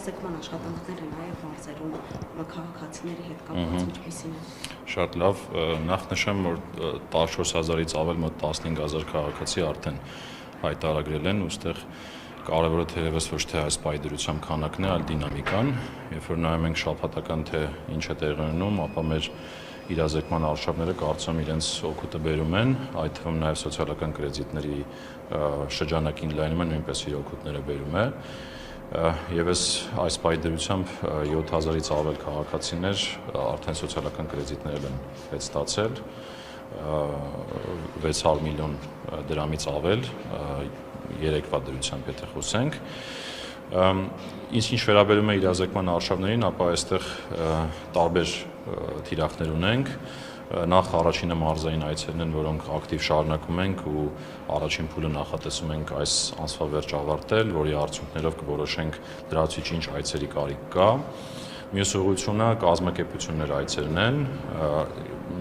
իրազեկման աշխատանքները նաև մարզերում քաղաքացիների հետ կապված ինչպիսին է։ Շատ լավ, նախ նշեմ, որ 14,000-ից ավել մոտ 15,000 քաղաքացի արդեն հայտարարել են, ուստեղ կարևորը թերևս ոչ թե այս պայդրությամբ քանակն է, այլ դինամիկան, երբ որ նայում ենք շաբաթական թե ինչ է տեղի ունենում, ապա մեր իրազեկման արշավները կարծում իրենց օգուտը բերում են, այդ թվում նաև սոցիալական կրեդիտների շրջանակին լայնումը նույնպես իր օգուտները բերում է։ Եվս այս պայդրությամբ 7,000-ից ավել քաղաքացիներ արդեն սոցիալական կրեդիտներ են ստացել, 600 միլիոն դրամից ավել, երեկվա դրությամբ եթե խոսենք։ Ինչ վերաբերում է իրազեկման արշավներին, ապա այստեղ տարբեր թիրախներ ունենք։ Նախ առաջինը մարզային այցերն են, որոնք ակտիվ շարունակում ենք ու առաջին փուլը նախատեսում ենք այս ամսվա վերջ ավարտել, որի արդյունքներով կորոշենք դրացիչ ինչ այցերի կարիք կա։ Մյուս ուղղությունը կազմակերպություններ այցերն են։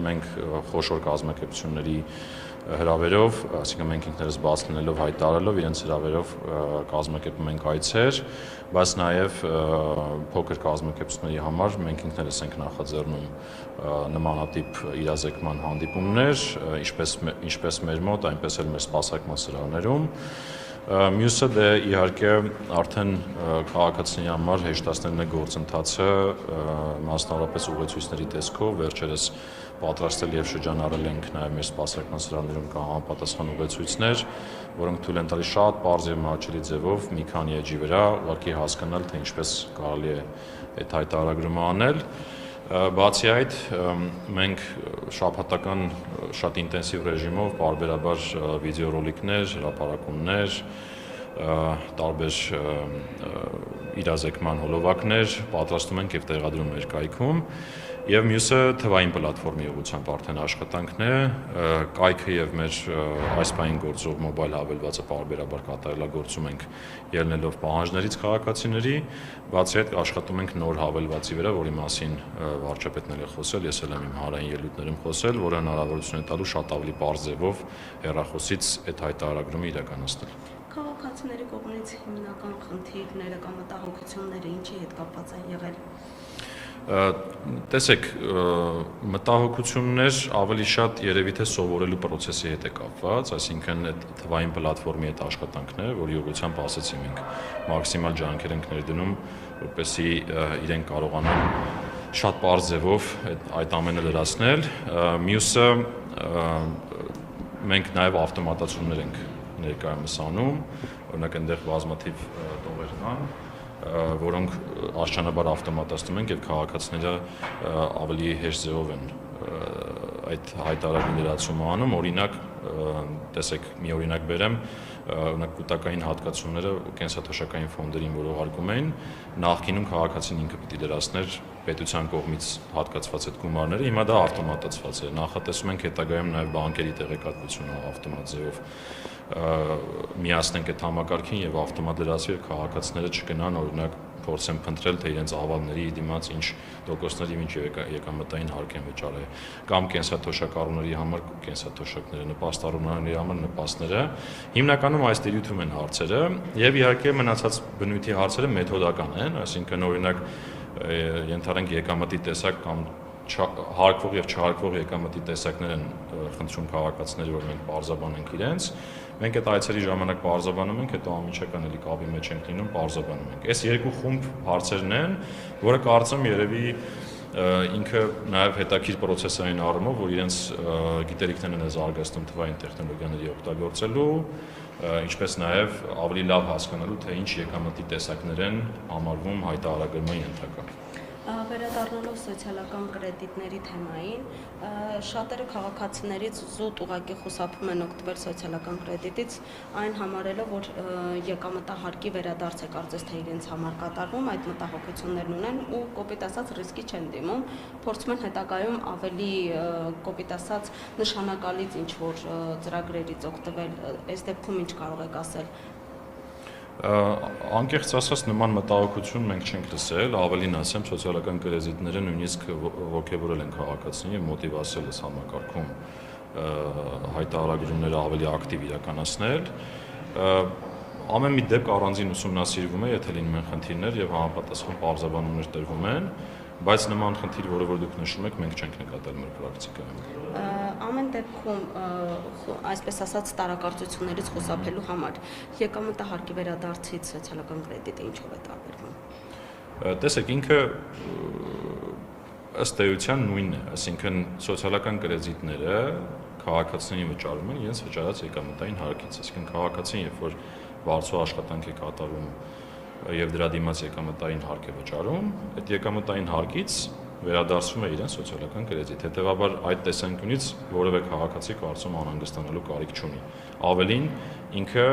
Մենք խոշոր կազմակերպությունների հրավերով, այսինքն մենք ինքներս բաց լինելով հայտարարելով իրենց հրավերով կազմակերպում ենք այցեր, բայց նաև փոքր կազմակերպությունների համար մենք ինքներս ենք նախաձեռնում նմանատիպ իրազեկման հանդիպումներ, ինչպես մեր մոտ, այնպես էլ մեր սպասարկման սրահներում։ Մյուսը դե իհարկե արդեն քաղաքացիների համար հեշտացնելն է գործընթացը, մասնավորապես ուղեցույցների տեսքով, վերջերս պատրաստել եւ շրջանառել ենք նաեւ մեր սպասարկման սրահներում կա համապատասխան ուղեցույցներ, որոնք թույլ են տալիս շատ պարզ եւ մատչելի ձևով մի քանի էջի վրա ուղղակի հասկանալ, թե ինչպես կարելի է այդ հայտարարումը անել։ Բացի այդ, մենք շաբաթական շատ ինտենսիվ ռեժիմով բարբերաբար վիդեոռոլիկներ, հրապարակումներ, տարբեր իրազեկման հոլովակներ պատրաստում ենք եւ տեղադրում մեր կայքում։ Եվ մյուսը թվային պլատֆորմի ուղղությամբ արդեն աշխատանքն է, կայքը եւ մեր այս պահին գործող մոբայլ հավելվածը բարբերաբար կատարելագործում ենք ելնելով պահանջներից քաղաքացիների, բացի այդ աշխատում ենք նոր հավելվածի վրա, որի մասին վարչապետն էլ է խոսել, ես էլ եմ իմ հանրային ելույթներում խոսել, որը հնարավորություն է տալու շատ ավելի պարզ ձևով հեռախոսից այդ հայտարարումը իրականացնել։ Քաղաքացիների կողմից հիմնական խնդիրները կամ մտահոգությունները ինչի հետ կապված են եղել։ Տեսեք, մտահոգություններ ավելի շատ երևի թե սովորելու process-ի հետ է կապված, այսինքն այդ թվային պլատֆորմի այդ աշխատանքն է, որի ուղղությամբ ասացի մենք մաքսիմալ ջանքեր ենք ներդնում, որպեսզի իրենք կարողանան շատ պարզ ձևով այդ ամենը լրացնել։ Մյուսը մենք նաև ավտոմատացումներ ենք ներկայումս անում, օրինակ այնտեղ բազմաթիվ տողեր կան, որոնք աստիճանաբար ավտոմատացնում ենք եւ քաղաքացիները ավելի հեշտ ձևով են այդ հայտարարի լրացումը անում, օրինակ, տեսեք, մի օրինակ բերեմ, օրինակ կൂട്ടակային հատկացումները կենսաթոշակային ֆոնդերին, որ ուղարկում էին, նախկինում քաղաքացին ինքը պիտի լրացներ պետության կողմից հատկացված այդ գումարները, հիմա դա ավտոմատացված է։ Նախատեսում ենք հետագայում նաև բանկերի տեղեկատվությունը ավտոմատ ձևով միացնենք այդ համակարգին եւ ավտոմատ լրացվի եւ քաղաքացիները չգնան օրինակ փորձեն փնտրել թե իրենց ավալների դիմաց ինչ տոկոսների ինչ եկամտային հարկ են վճարել կամ կենսաթոշակառուների համար կենսաթոշակները, նպաստառուների համար նպաստները։ Հիմնականում այս դիրույթում են հարցերը եւ իհարկե մնացած բնույթի հարցերը մեթոդական են, այսինքն օրինակ ենթադրենք եկամտի տեսակ կամ հարկվող եւ չհարկվող եկամտի տեսակներ են խնդրում քաղաքացիները, որ մենք բարձրաբանենք իրենց։ Մենք այդ այցերի ժամանակ բարձրաբանում ենք, հետո ամիջական էլի կապի մեջ ենք լինում, բարձրաբանում ենք։ Այս երկու խումբ հարցերն են, որը կարծում երևի ինքը նաև հետաքրքիր process-ային առումով, որ իրենց գիտելիքներն են զարգացնում թվային տեխնոլոգիաների օգտագործելու, ինչպես նաև ավելի լավ հասկանալու, թե ինչ եկամտի տեսակներ են համարվում հայտարարագրման ենթակա։ Վերադառնալով սոցիալական կրեդիտների թեմային, շատերը քաղաքացիներից զուտ ուղղակի խուսափում են օգտվել սոցիալական կրեդիտից, այն համարելով, որ եկամտահարկի վերադարձ է կարծես թե իրենց համար կատարվում, այդ մտահոգություններն ունեն ու կոպիտ ասած ռիսկի չեն դիմում, փորձում են հետագայում ավելի կոպիտ ասած նշանակալից ինչ-որ ծրագրերից օգտվել, այս դեպքում ինչ կարող եք ասել։ Անկեղծ ասած նման մտահոգություն մենք չենք լսել, ավելին ասեմ, սոցիալական կրեդիտները նույնիսկ ողջևորել են քաղաքացիներին եւ մոտիվացել այս համակարգում հայտարարությունները ավելի ակտիվ իրականացնել։ Ամեն մի դեպք առանձին ուսումնասիրվում է, եթե լինում են խնդիրներ եւ համապատասխան պարզաբանումներ տրվում են, բայց նման խնդիր, որը որ դուք նշում եք, մենք չենք նկատել մեր պրակտիկայում։ Ամեն դեպքում, այսպես ասած, տարակարծություններից խուսափելու համար եկամտահարկի վերադարձից սոցիալական կրեդիտը ինչով է տարբերվում։ Տեսեք, ինքը ըստ էության նույնն է, այսինքն սոցիալական կրեդիտները քաղաքացիներին վճարում են իրենց վճարած եկամտային հարկից, այսինքն քաղաքացին, երբ որ բարձր աշխատանք է կատարում եւ դրա դիմաց եկամտային հարկ է վճարում, այդ եկամտային հարկից վերադարձվում է իրեն սոցիալական կրեդիտ։ Հետևաբար այդ տեսանկյունից որևէ քաղաքացի կարծում անհանգստանալու կարիք չունի։ Ավելին, ինքը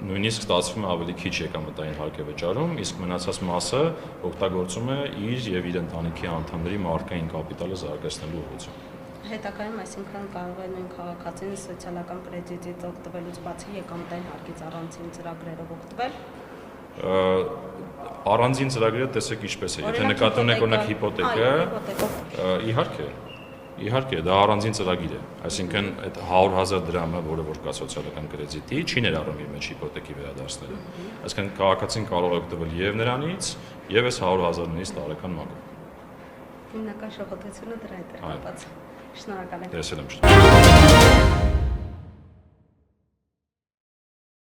նույնիսկ ստացվում է ավելի քիչ եկամտային հարկ է վճարում, իսկ մնացած մասը օգտագործում է իր եւ իր ընտանիքի անդամների մարդկային կապիտալը զարգացնելու ուղղությամբ։ Հետագայում, այսինքն կարող է նույն քաղաքացին սոցիալական կրեդիտից օգտվելուց բացի եկամտային հարկից առանձին ծրագրերով օգտվել։ Առանձին ծրագրերը տեսեք ինչպես է, եթե նկատի ունեք օրինակ հիպոթեկը, իհարկե, դա առանձին ծրագիր է, այսինքն այդ 100,000 դրամը, որը որ կա սոցիալական կրեդիտի, չի ներառում իր մեջ հիպոթեկի վերադարձնելը։ Այսինքն քաղաքացին կարող է օգտվել եւ նրանից, եւ այս 100,000-ից տարեկան մակով։ Հիմնական շահութությունը դրա հետ է կապված։ Շնորհակալ եմ։ Տեսել եմ։